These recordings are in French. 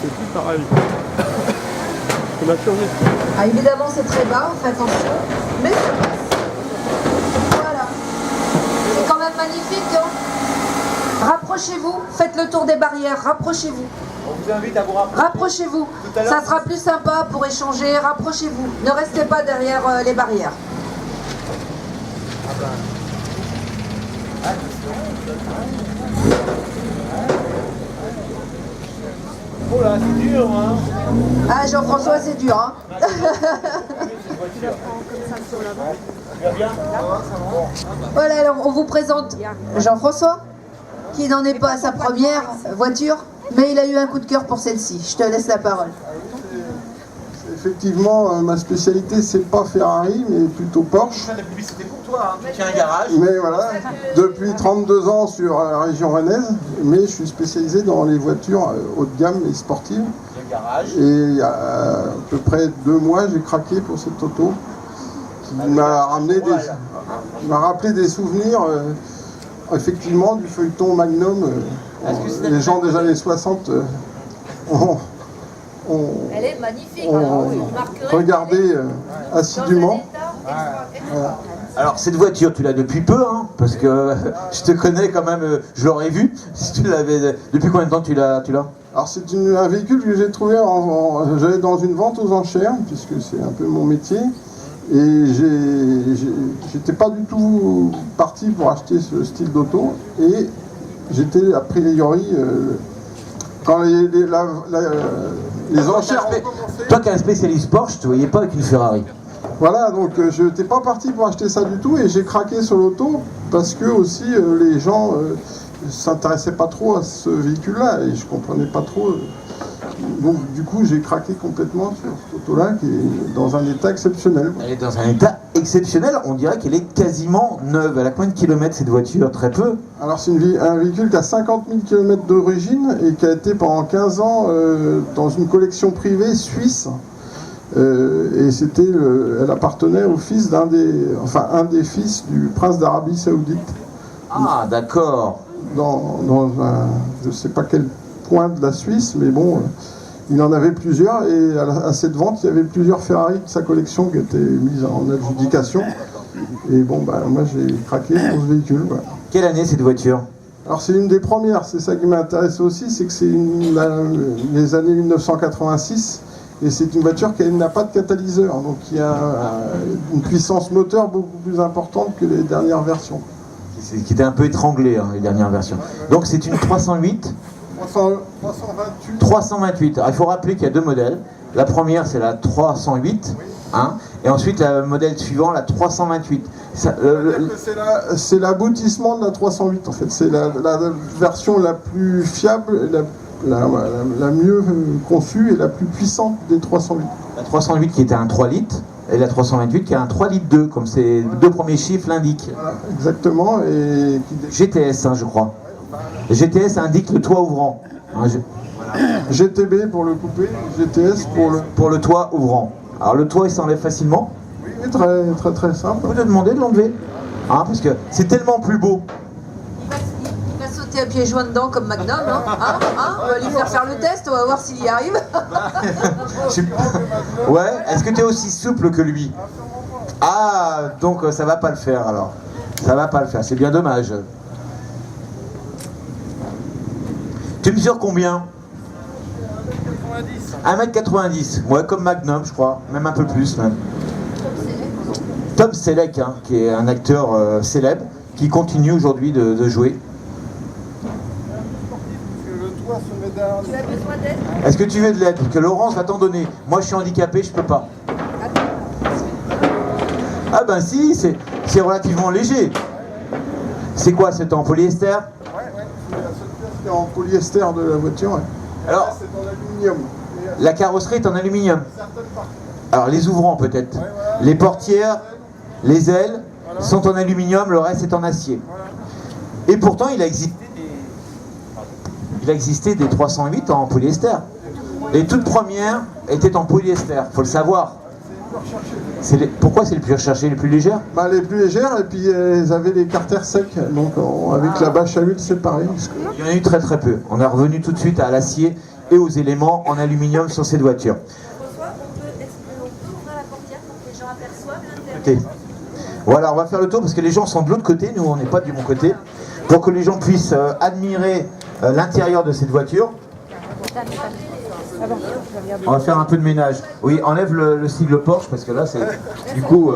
c'est plus pareil. On a changé. Ah, évidemment, c'est très bas, faites attention, mais ça passe. Voilà. C'est quand même magnifique, hein. Rapprochez-vous, faites le tour des barrières, rapprochez-vous. On vous invite à vous rapprocher. Rapprochez-vous, ça sera plus sympa pour échanger, rapprochez-vous. Ne restez pas derrière les barrières. Oh là, c'est dur, hein. Ah, Jean-François, c'est dur, hein. Voilà, alors on vous présente Jean-François, qui n'en est pas à sa première voiture, mais il a eu un coup de cœur pour celle-ci. Je te laisse la parole. Effectivement, ma spécialité, c'est pas Ferrari, mais plutôt Porsche. Je fais de la publicité pour toi, hein. Tu tiens un garage. Mais voilà, depuis 32 ans sur la région rennaise, mais je suis spécialisé dans les voitures haut de gamme et sportives. Garage. Et il y a à peu près 2 mois, j'ai craqué pour cette auto qui m'a rappelé des souvenirs, effectivement, du feuilleton Magnum. Les gens des années 60 Elle est magnifique, regardé assidûment. Voilà. Alors cette voiture, tu l'as depuis peu, hein, parce que je te connais quand même, je l'aurais vu. Si tu l'avais, depuis combien de temps tu l'as? Alors c'est un véhicule que j'ai trouvé, j'allais dans une vente aux enchères, puisque c'est un peu mon métier, et j'étais pas du tout parti pour acheter ce style d'auto, et j'étais a priori, quand les enchères ont commencé... Toi qui es un spécialiste Porsche, tu ne voyais pas avec une Ferrari. Voilà, donc je n'étais pas parti pour acheter ça du tout, et j'ai craqué sur l'auto, parce que aussi les gens... s'intéressait pas trop à ce véhicule-là et je comprenais pas trop. Donc du coup j'ai craqué complètement sur cette auto-là qui est dans un état exceptionnel. Elle est dans un état exceptionnel, on dirait qu'elle est quasiment neuve. Elle a combien de kilomètres cette voiture? Très peu. Alors c'est un véhicule qui a 50 000 km d'origine et qui a été pendant 15 ans dans une collection privée suisse. Et elle appartenait au fils un des fils du prince d'Arabie Saoudite. Ah d'accord. Dans un, je ne sais pas quel point de la Suisse, mais bon, il en avait plusieurs, et à cette vente, il y avait plusieurs Ferrari de sa collection qui étaient mises en adjudication. Et bon, bah, moi j'ai craqué pour ce véhicule. Voilà. Quelle année cette voiture? Alors c'est une des premières, c'est ça qui m'intéresse aussi, c'est que c'est les années 1986, et c'est une voiture qui n'a pas de catalyseur, donc qui a une puissance moteur beaucoup plus importante que les dernières versions. Qui était un peu étranglé, hein, les dernières versions. Donc c'est une 308 328. 328. Alors, il faut rappeler qu'il y a deux modèles. La première, c'est la 308, hein, et ensuite le modèle suivant, la 328. C'est l'aboutissement de la 308, en fait. C'est la version la plus fiable, la mieux conçue et la plus puissante des 308. La 308 qui était un 3 litres, et la 328 qui a un 3 litres 2, comme ces deux premiers chiffres l'indiquent. Voilà, exactement. Et GTS, hein, je crois. GTS indique le toit ouvrant. Hein, GTB pour le coupé, GTS pour le toit ouvrant. Alors le toit il s'enlève facilement. Oui, très très très simple. Vous te demandez de l'enlever, hein, parce que c'est tellement plus beau. Il va sauter à pieds joints dedans comme Magnum, hein, on va lui faire le test, on va voir s'il y arrive. Ouais, est-ce que tu es aussi souple que lui? Ah, donc ça va pas le faire alors. Ça va pas le faire, c'est bien dommage. Tu mesures combien? 1m90. Ouais, comme Magnum, je crois. Même un peu plus, même. Tom Selleck, hein, qui est un acteur célèbre, qui continue aujourd'hui de jouer. Tu as besoin d'aide? Est-ce que tu veux de l'aide? Parce que Laurence va t'en donner. Moi, je suis handicapé, je peux pas. Ah ben si, c'est relativement léger. C'est quoi, c'est en polyester? Ouais, c'est la seule pièce qui est en polyester de la voiture. Ouais. Alors, c'est en aluminium. la carrosserie est en aluminium. Certaines parties. Alors, les ouvrants peut-être. Ouais, voilà. Les portières, les ailes sont en aluminium, le reste est en acier. Voilà. Et pourtant, il a existé des 308 en polyester. Les toutes premières étaient en polyester, faut le savoir. Pourquoi c'est les plus recherchées, les plus légères? Bah, les plus légères, et puis elles avaient les carters secs, donc avec la bâche à huile c'est pareil. Il y en a eu très très peu. On est revenu tout de suite à l'acier et aux éléments en aluminium sur cette voiture. On peut ouvrir la portière pour que les gens aperçoivent l'intérieur. Ok. Voilà, on va faire le tour parce que les gens sont de l'autre côté, nous on n'est pas du bon côté, pour que les gens puissent admirer l'intérieur de cette voiture. On va faire un peu de ménage. Oui, enlève le sigle Porsche parce que là, c'est du coup,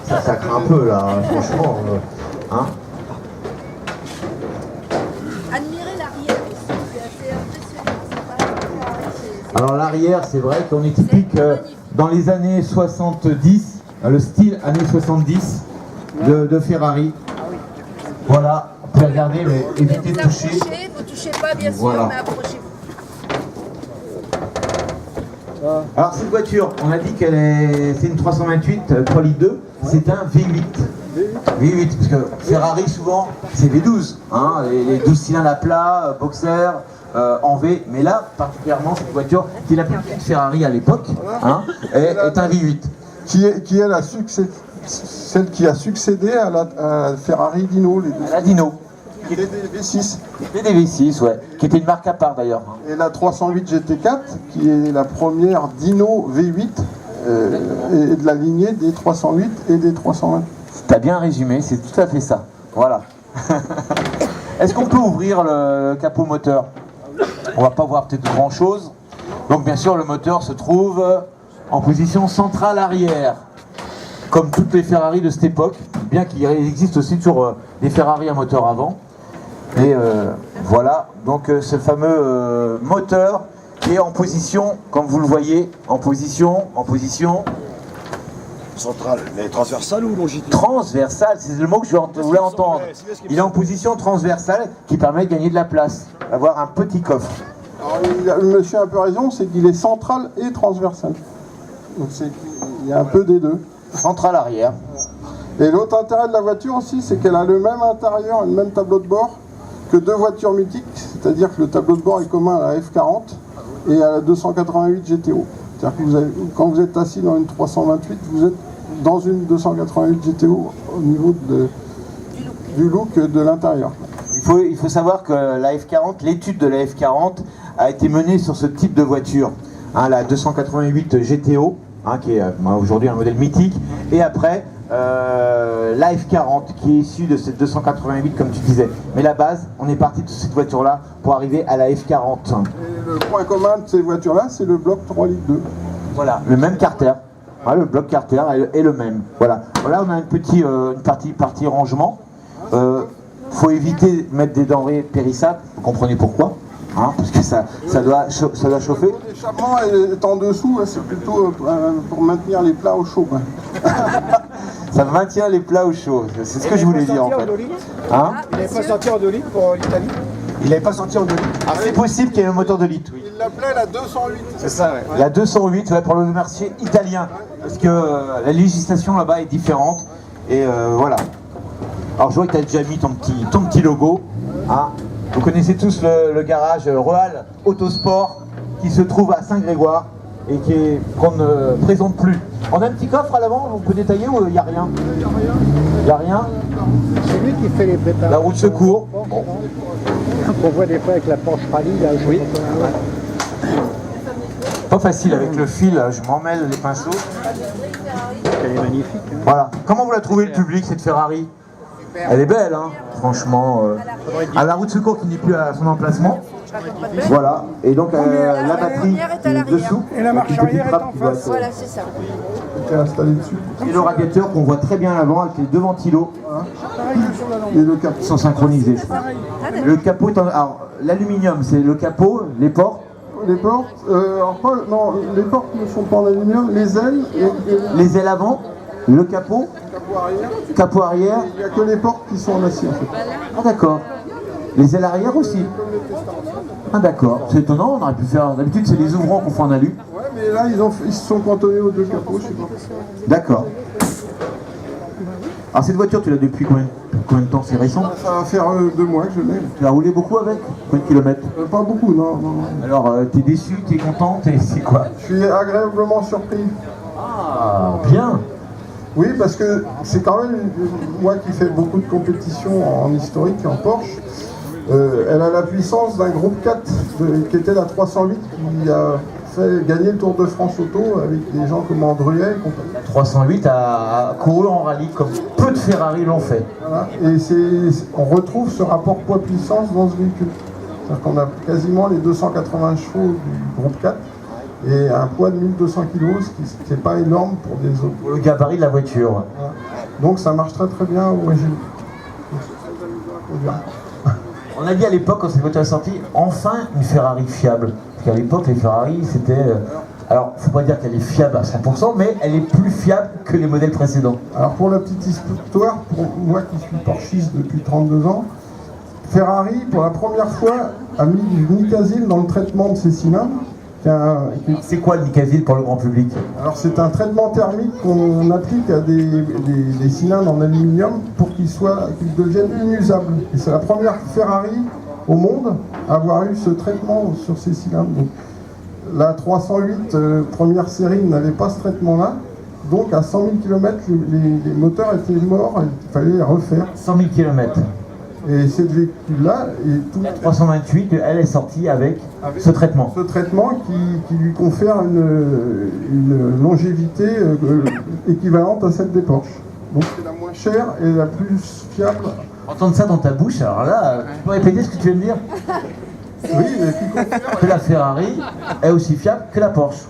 ça craint un peu là, franchement. Hein. Admirez l'arrière aussi, c'est assez impressionnant. C'est pas Alors l'arrière, c'est vrai qu'on est typique dans les années 70, le style années 70 de Ferrari. Voilà, vous pouvez regarder, mais évitez de toucher. Vous touchez pas bien sûr, Voilà. mais approchez-vous. Alors cette voiture, on a dit c'est une 328 3 litres 2, c'est un V8. V8, parce que Ferrari souvent c'est V12, hein, les 12 cylindres à plat, boxer, en V, mais là particulièrement cette voiture qui est la plus petite Ferrari à l'époque, hein, est un V8. Qui est celle qui a succédé à la Ferrari Dino, les deux. La Dino. Qui était des V6. C'était des V6, ouais, qui était une marque à part d'ailleurs. Et la 308 GT4, qui est la première Dino V8, et de la lignée des 308 et des 320. T'as bien résumé, c'est tout à fait ça. Voilà. Est-ce qu'on peut ouvrir le capot moteur? On va pas voir peut-être grand chose. Donc bien sûr le moteur se trouve en position centrale arrière. Comme toutes les Ferrari de cette époque, bien qu'il existe aussi toujours des Ferrari à moteur avant. Et voilà, donc ce fameux moteur qui est en position, comme vous le voyez, en position. Centrale, mais transversale ou longitudinale? Transversale, c'est le mot que je voulais entendre. Il est en position transversale qui permet de gagner de la place, d'avoir un petit coffre. Alors, le monsieur a un peu raison, c'est qu'il est central et transversal. Donc il y a un peu des deux. Centrale arrière. Et l'autre intérêt de la voiture aussi, c'est qu'elle a le même intérieur, le même tableau de bord que deux voitures mythiques, c'est-à-dire que le tableau de bord est commun à la F40 et à la 288 GTO. C'est-à-dire que quand vous êtes assis dans une 328, vous êtes dans une 288 GTO au niveau du look de l'intérieur. Il faut savoir que la F40, l'étude de la F40 a été menée sur ce type de voiture. Hein, la 288 GTO, hein, qui est aujourd'hui un modèle mythique, et après la F40 qui est issue de cette 288 comme tu disais. Mais la base, on est parti de cette voiture-là pour arriver à la F40. Et le point commun de ces voitures-là, c'est le bloc 3 litres 2. Voilà, le même carter. Ouais, le bloc carter est le même. Voilà. Là, on a une partie rangement. Faut éviter de mettre des denrées périssables. Vous comprenez pourquoi, hein, parce que ça doit chauffer. L'échappement est en dessous, c'est plutôt pour maintenir les plats au chaud. Ça maintient les plats au chaud. C'est ce que je voulais dire en fait. Hein? Il n'avait pas sorti en 2 litres pour l'Italie? Il n'avait pas sorti en 2 litres. Ah, c'est possible qu'il y ait un moteur de litre, oui. Il l'appelait la 208. C'est ça, ouais. La 208, ouais, pour le marché italien. Parce que la législation là-bas est différente. Et voilà. Alors je vois que tu as déjà mis ton petit logo. Hein. Vous connaissez tous le garage Roal Autosport qui se trouve à Saint-Grégoire et qu'on ne présente plus. On a un petit coffre à l'avant, on peut détailler ou il n'y a rien? Il n'y a rien? C'est lui qui fait les préparations. La roue de secours. Bon. On voit des fois avec la Porsche Rallye, là, oui. Pas facile avec le fil, je m'en mêle les pinceaux. Elle est magnifique. Hein. Voilà. Comment vous la trouvez le public cette Ferrari? Elle est belle, hein, franchement. À la roue de secours qui n'est plus à son emplacement. Voilà. Et donc la batterie est à l'arrière. dessous. Et la marche arrière est en face. Voilà, c'est ça. Qui est installé dessus. Et le radiateur qu'on voit très bien à l'avant avec les deux ventilos Et le capot. qui sont synchronisés. Le capot est alors l'aluminium, c'est le capot, les portes. Les portes, non, les portes ne sont pas en aluminium, les ailes et Les ailes avant, le capot, le capot arrière, capot arrière. il n'y a que les portes qui sont en acier en fait. Ah d'accord. Les ailes arrière aussi. Ah d'accord. C'est étonnant, on aurait pu faire. D'habitude c'est les ouvrants qu'on fait en alu. Ouais, mais là ils se sont cantonnés aux deux capots, je sais pas. D'accord. Alors cette voiture, tu l'as depuis combien de temps? C'est récent? Ça va faire 2 mois que je l'ai. Tu as roulé beaucoup avec? Combien de kilomètres? Pas beaucoup, non. Alors t'es déçu, t'es content, c'est quoi? Je suis agréablement surpris. Ah bien. Oui, parce que c'est quand même moi qui fais beaucoup de compétitions en historique et en Porsche. Elle a la puissance d'un groupe 4 qui était la 308, qui a fait gagner le Tour de France auto avec des gens comme Andruet et compagnie. 308 a couru en rallye comme peu de Ferrari l'ont fait. Voilà. Et on retrouve ce rapport poids-puissance dans ce véhicule. C'est-à-dire qu'on a quasiment les 280 chevaux du groupe 4 et un poids de 1200 kg, ce qui n'est pas énorme pour des autos. Pour le gabarit de la voiture. Voilà. Donc ça marche très très bien au régime. On a dit à l'époque, quand cette voiture est sortie, enfin une Ferrari fiable. Parce qu'à l'époque, les Ferrari, c'était... alors, faut pas dire qu'elle est fiable à 100%, mais elle est plus fiable que les modèles précédents. Alors pour la petite histoire, pour moi qui suis porchiste depuis 32 ans, Ferrari, pour la première fois, a mis du Nicasil dans le traitement de ses cylindres. C'est quoi le Nicasil pour le grand public? Alors c'est un traitement thermique qu'on applique à des cylindres en aluminium pour qu'ils deviennent inusables. Et c'est la première Ferrari au monde à avoir eu ce traitement sur ses cylindres. Donc, la 308 première série n'avait pas ce traitement-là. Donc à 100 000 km, les moteurs étaient morts, il fallait les refaire. 100 000 km. Et cette véhicule-là, et tout La 328, elle est sortie avec ce traitement. ce traitement qui lui confère une longévité équivalente à celle des Porsche. Donc c'est la moins chère et la plus fiable. Entendre ça dans ta bouche, alors là, tu peux répéter ce que tu viens de dire? Oui, et qui confère. Que la Ferrari est aussi fiable que la Porsche.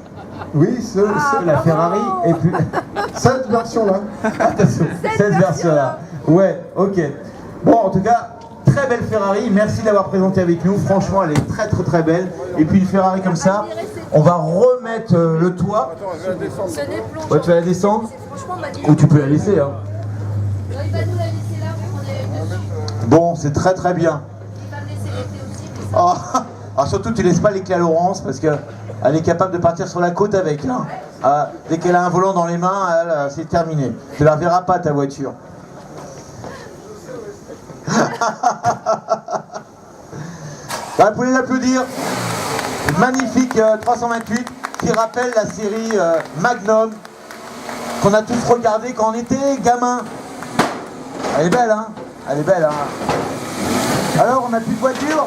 Oui, Que la Ferrari est plus... cette version-là. Attention, cette version-là. Ouais, ok. Bon, en tout cas, très belle Ferrari. Merci de l'avoir présentée avec nous. Franchement, elle est très très très belle. Et puis une Ferrari comme ça, on va remettre le toit. Ouais, tu vas la descendre? Ou tu peux la laisser, hein. Il va nous la laisser là pour qu'on ait dessus. Bon, c'est très très bien. Il va me laisser l'été aussi. Mais ça... Oh. Alors surtout, tu laisses pas les clés à Laurence parce qu'elle est capable de partir sur la côte avec. Hein. Dès qu'elle a un volant dans les mains, c'est terminé. Tu la verras pas ta voiture. Vous pouvez l'applaudir. Magnifique 328 qui rappelle la série Magnum qu'on a tous regardé quand on était gamin. Elle est belle, hein? Elle est belle, hein? Alors, on n'a plus de voiture?